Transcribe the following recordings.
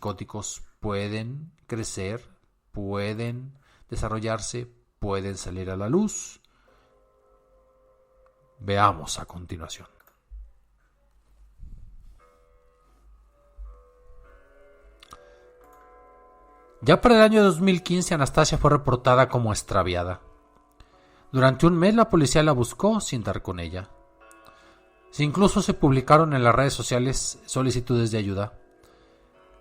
psicóticos pueden crecer, pueden desarrollarse, pueden salir a la luz. Veamos a continuación. Ya para el año 2015, Anastasia fue reportada como extraviada. Durante un mes la policía la buscó sin dar con ella. Incluso se publicaron en las redes sociales solicitudes de ayuda.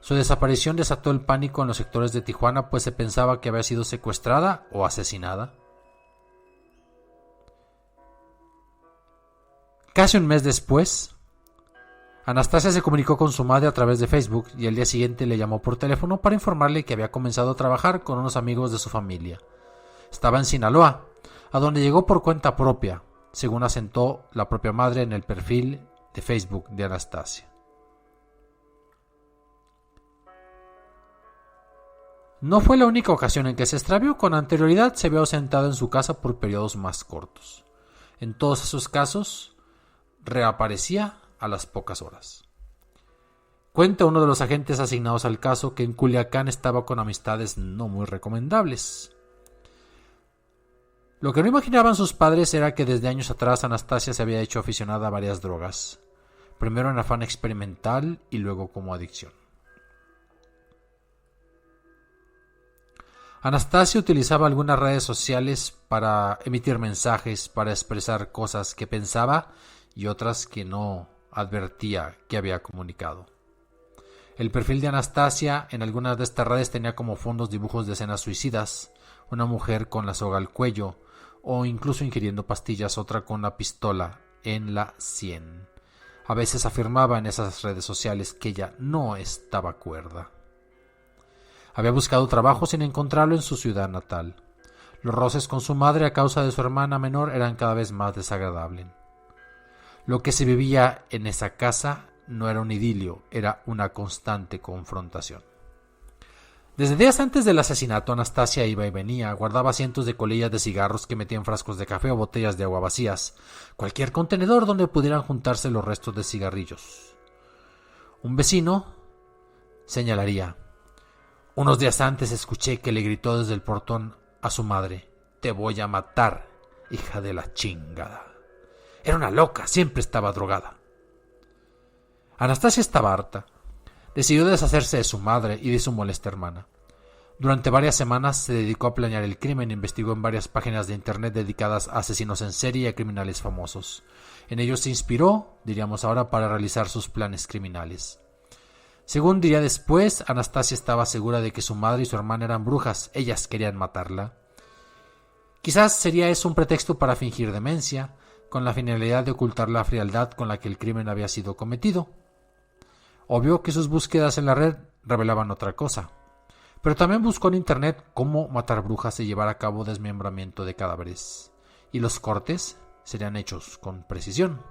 Su desaparición desató el pánico en los sectores de Tijuana, pues se pensaba que había sido secuestrada o asesinada. Casi un mes después, Anastasia se comunicó con su madre a través de Facebook y al día siguiente le llamó por teléfono para informarle que había comenzado a trabajar con unos amigos de su familia. Estaba en Sinaloa, a donde llegó por cuenta propia, según asentó la propia madre en el perfil de Facebook de Anastasia. No fue la única ocasión en que se extravió. Con anterioridad se había ausentado en su casa por periodos más cortos. En todos esos casos, reaparecía a las pocas horas. Cuenta uno de los agentes asignados al caso que en Culiacán estaba con amistades no muy recomendables. Lo que no imaginaban sus padres era que desde años atrás Anastasia se había hecho aficionada a varias drogas, primero en afán experimental y luego como adicción. Anastasia utilizaba algunas redes sociales para emitir mensajes, para expresar cosas que pensaba y otras que no advertía que había comunicado. El perfil de Anastasia en algunas de estas redes tenía como fondos dibujos de escenas suicidas, una mujer con la soga al cuello o incluso ingiriendo pastillas, otra con una pistola en la sien. A veces afirmaba en esas redes sociales que ella no estaba cuerda. Había buscado trabajo sin encontrarlo en su ciudad natal. Los roces con su madre a causa de su hermana menor eran cada vez más desagradables. Lo que se vivía en esa casa no era un idilio, era una constante confrontación. Desde días antes del asesinato, Anastasia iba y venía, guardaba cientos de colillas de cigarros que metía en frascos de café o botellas de agua vacías, cualquier contenedor donde pudieran juntarse los restos de cigarrillos. Un vecino señalaría: unos días antes escuché que le gritó desde el portón a su madre: «Te voy a matar, hija de la chingada». Era una loca, siempre estaba drogada. Anastasia estaba harta. Decidió deshacerse de su madre y de su molesta hermana. Durante varias semanas se dedicó a planear el crimen e investigó en varias páginas de internet dedicadas a asesinos en serie y a criminales famosos. En ellos se inspiró, diríamos ahora, para realizar sus planes criminales. Según diría después, Anastasia estaba segura de que su madre y su hermana eran brujas. Ellas querían matarla. Quizás sería eso un pretexto para fingir demencia, con la finalidad de ocultar la frialdad con la que el crimen había sido cometido. Obvio que sus búsquedas en la red revelaban otra cosa, pero también buscó en internet cómo matar brujas y llevar a cabo desmembramiento de cadáveres, y los cortes serían hechos con precisión.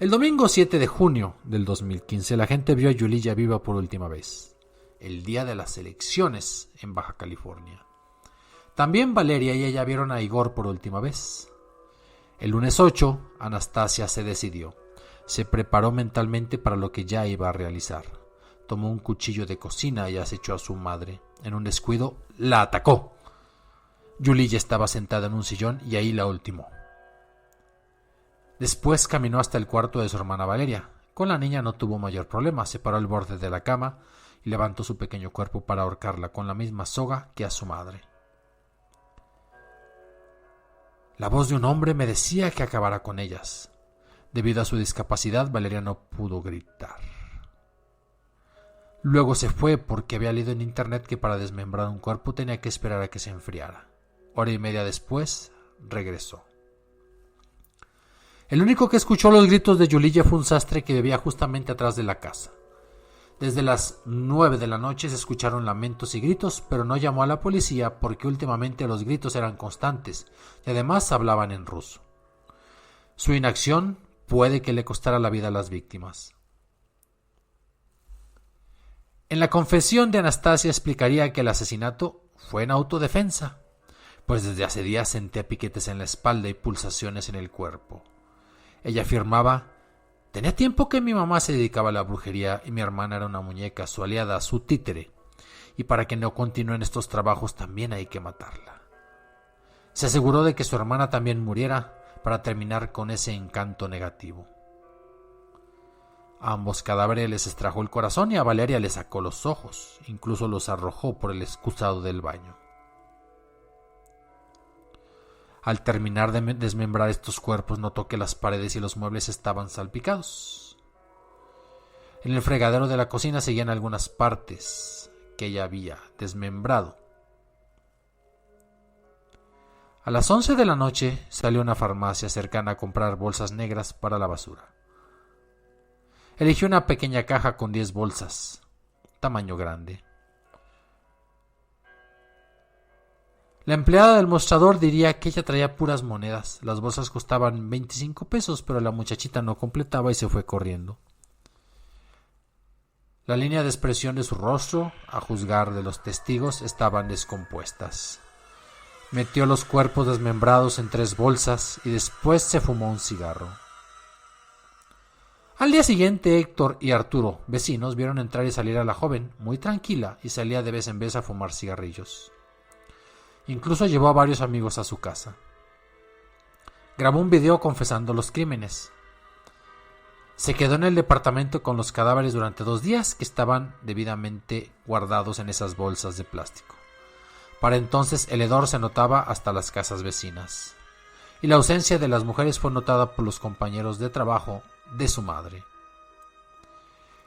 El domingo 7 de junio del 2015, la gente vio a Yuliya viva por última vez, el día de las elecciones en Baja California. También Valeria y ella vieron a Igor por última vez. El lunes 8, Anastasia se decidió. Se preparó mentalmente para lo que ya iba a realizar. Tomó un cuchillo de cocina y acechó a su madre. En un descuido, la atacó. Yuliya estaba sentada en un sillón y ahí la ultimó. Después caminó hasta el cuarto de su hermana Valeria. Con la niña no tuvo mayor problema. Separó el borde de la cama y levantó su pequeño cuerpo para ahorcarla con la misma soga que a su madre. La voz de un hombre me decía que acabara con ellas. Debido a su discapacidad, Valeria no pudo gritar. Luego se fue porque había leído en internet que para desmembrar un cuerpo tenía que esperar a que se enfriara. Hora y media después, regresó. El único que escuchó los gritos de Yuliya fue un sastre que vivía justamente atrás de la casa. Desde las 9 de la noche se escucharon lamentos y gritos, pero no llamó a la policía porque últimamente los gritos eran constantes y además hablaban en ruso. Su inacción puede que le costara la vida a las víctimas. En la confesión de Anastasia explicaría que el asesinato fue en autodefensa, pues desde hace días sentía piquetes en la espalda y pulsaciones en el cuerpo. Ella afirmaba Tenía tiempo que mi mamá se dedicaba a la brujería y mi hermana era una muñeca, su aliada, su títere. Y para que no continúen estos trabajos también hay que matarla. Se aseguró de que su hermana también muriera para terminar con ese encanto negativo. A ambos cadáveres les extrajo el corazón y a Valeria le sacó los ojos, incluso los arrojó por el excusado del baño. Al terminar de desmembrar estos cuerpos notó que las paredes y los muebles estaban salpicados. En el fregadero de la cocina seguían algunas partes que ella había desmembrado. A las 11 de la noche salió a una farmacia cercana a comprar bolsas negras para la basura. Eligió una pequeña caja con 10 bolsas, tamaño grande. La empleada del mostrador diría que ella traía puras monedas. Las bolsas costaban 25 pesos, pero la muchachita no completaba y se fue corriendo. La línea de expresión de su rostro, a juzgar de los testigos, estaban descompuestas. Metió los cuerpos desmembrados en 3 bolsas y después se fumó un cigarro. Al día siguiente, Héctor y Arturo, vecinos, vieron entrar y salir a la joven, muy tranquila, y salía de vez en vez a fumar cigarrillos. Incluso llevó a varios amigos a su casa. Grabó un video confesando los crímenes. Se quedó en el departamento con los cadáveres durante 2 días que estaban debidamente guardados en esas bolsas de plástico. Para entonces el hedor se notaba hasta las casas vecinas. Y la ausencia de las mujeres fue notada por los compañeros de trabajo de su madre.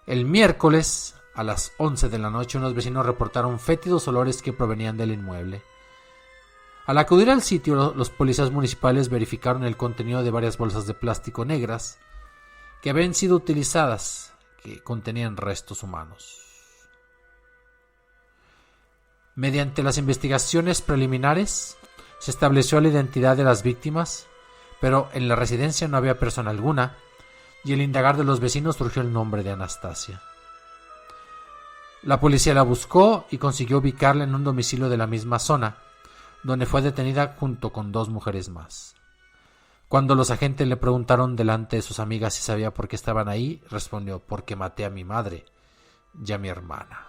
El miércoles, a las 11 de la noche, unos vecinos reportaron fétidos olores que provenían del inmueble. Al acudir al sitio, los policías municipales verificaron el contenido de varias bolsas de plástico negras que habían sido utilizadas, que contenían restos humanos. Mediante las investigaciones preliminares, se estableció la identidad de las víctimas, pero en la residencia no había persona alguna, y al indagar de los vecinos surgió el nombre de Anastasia. La policía la buscó y consiguió ubicarla en un domicilio de la misma zona, donde fue detenida junto con 2 mujeres más. Cuando los agentes le preguntaron delante de sus amigas si sabía por qué estaban ahí, respondió: porque maté a mi madre y a mi hermana.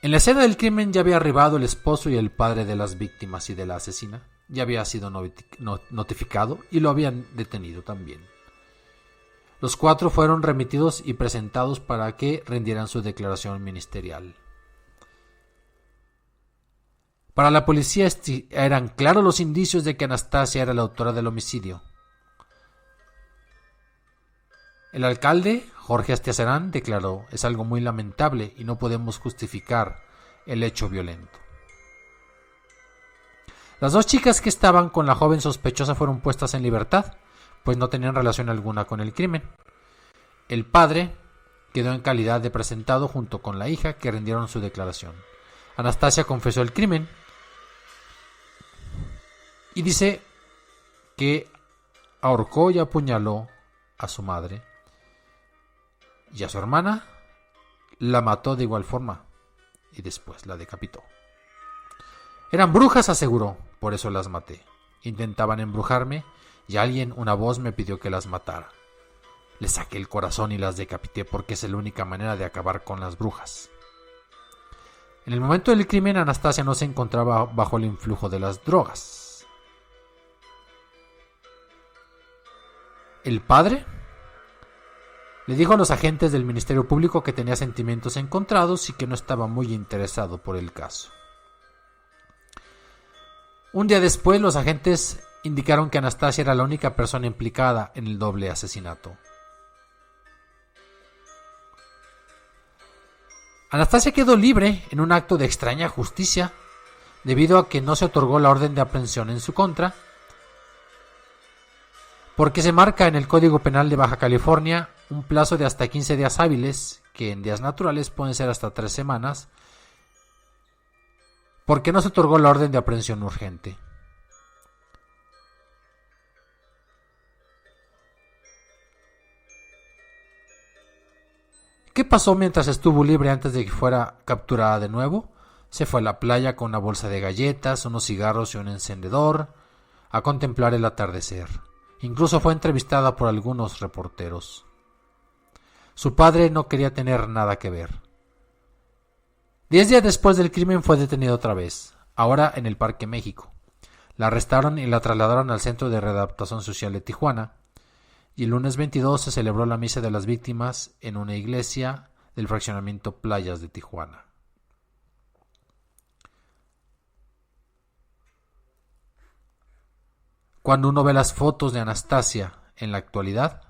En la escena del crimen ya había arribado el esposo y el padre de las víctimas y de la asesina. Ya había sido notificado y lo habían detenido también. Los 4 fueron remitidos y presentados para que rindieran su declaración ministerial. Para la policía eran claros los indicios de que Anastasia era la autora del homicidio. El alcalde, Jorge Astiazarán, declaró: es algo muy lamentable y no podemos justificar el hecho violento. Las 2 chicas que estaban con la joven sospechosa fueron puestas en libertad, pues no tenían relación alguna con el crimen. El padre quedó en calidad de presentado junto con la hija, que rindieron su declaración. Anastasia confesó el crimen y dice que ahorcó y apuñaló a su madre, y a su hermana la mató de igual forma y después la decapitó. Eran brujas, aseguró, por eso las maté. Intentaban embrujarme y una voz me pidió que las matara. Les saqué el corazón y las decapité porque es la única manera de acabar con las brujas. En el momento del crimen, Anastasia no se encontraba bajo el influjo de las drogas. El padre le dijo a los agentes del Ministerio Público que tenía sentimientos encontrados y que no estaba muy interesado por el caso. Un día después, los agentes indicaron que Anastasia era la única persona implicada en el doble asesinato. Anastasia quedó libre en un acto de extraña justicia, debido a que no se otorgó la orden de aprehensión en su contra, porque se marca en el Código Penal de Baja California un plazo de hasta 15 días hábiles, que en días naturales pueden ser hasta 3 semanas, porque no se otorgó la orden de aprehensión urgente. ¿Qué pasó mientras estuvo libre antes de que fuera capturada de nuevo? Se fue a la playa con una bolsa de galletas, unos cigarros y un encendedor, a contemplar el atardecer. Incluso fue entrevistada por algunos reporteros. Su padre no quería tener nada que ver. 10 días después del crimen fue detenido otra vez, ahora en el Parque México. La arrestaron y la trasladaron al Centro de Readaptación Social de Tijuana, y el lunes 22 se celebró la misa de las víctimas en una iglesia del fraccionamiento Playas de Tijuana. Cuando uno ve las fotos de Anastasia en la actualidad,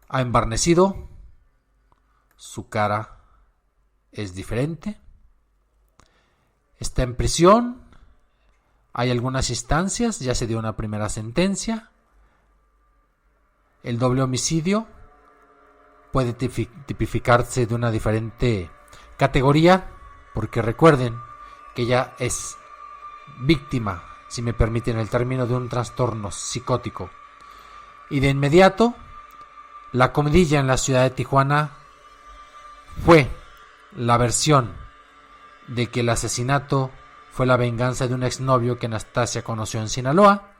ha embarnecido, su cara es diferente, está en prisión, hay algunas instancias, ya se dio una primera sentencia, el doble homicidio puede tipificarse de una diferente categoría, porque recuerden que ella es víctima, si me permiten el término, de un trastorno psicótico. Y de inmediato, la comidilla en la ciudad de Tijuana fue la versión de que el asesinato fue la venganza de un exnovio que Anastasia conoció en Sinaloa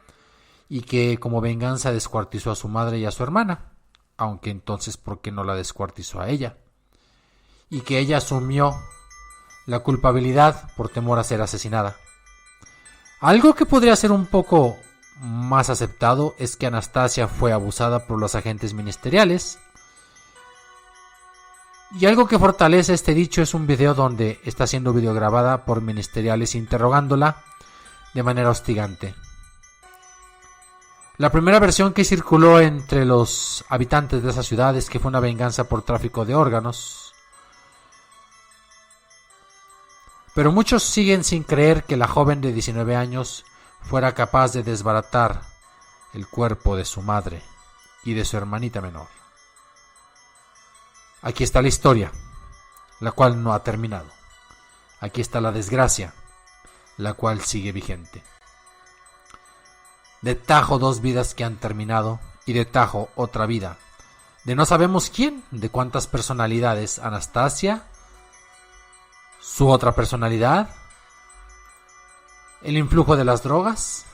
y que como venganza descuartizó a su madre y a su hermana, aunque entonces ¿por qué no la descuartizó a ella? Y que ella asumió la culpabilidad por temor a ser asesinada. Algo que podría ser un poco más aceptado es que Anastasia fue abusada por los agentes ministeriales. Y algo que fortalece este dicho es un video donde está siendo videograbada por ministeriales interrogándola de manera hostigante. La primera versión que circuló entre los habitantes de esa ciudad es que fue una venganza por tráfico de órganos. Pero muchos siguen sin creer que la joven de 19 años fuera capaz de desbaratar el cuerpo de su madre y de su hermanita menor. Aquí está la historia, la cual no ha terminado. Aquí está la desgracia, la cual sigue vigente. De tajo 2 vidas que han terminado y de tajo otra vida. De no sabemos quién, de cuántas personalidades. Anastasia, su otra personalidad, el influjo de las drogas,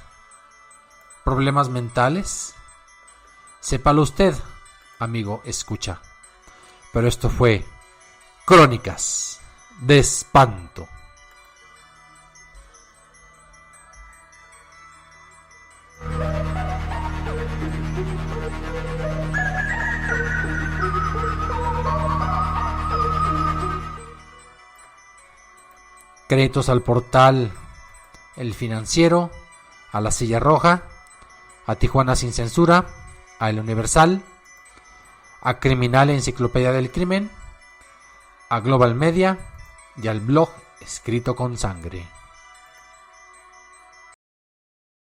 problemas mentales. Sépalo usted, amigo, escucha. Pero esto fue Crónicas de Espanto. Créditos al portal El Financiero, a La Silla Roja, a Tijuana Sin Censura, a El Universal, a Criminal Enciclopedia del Crimen, a Global Media y al blog Escrito con Sangre.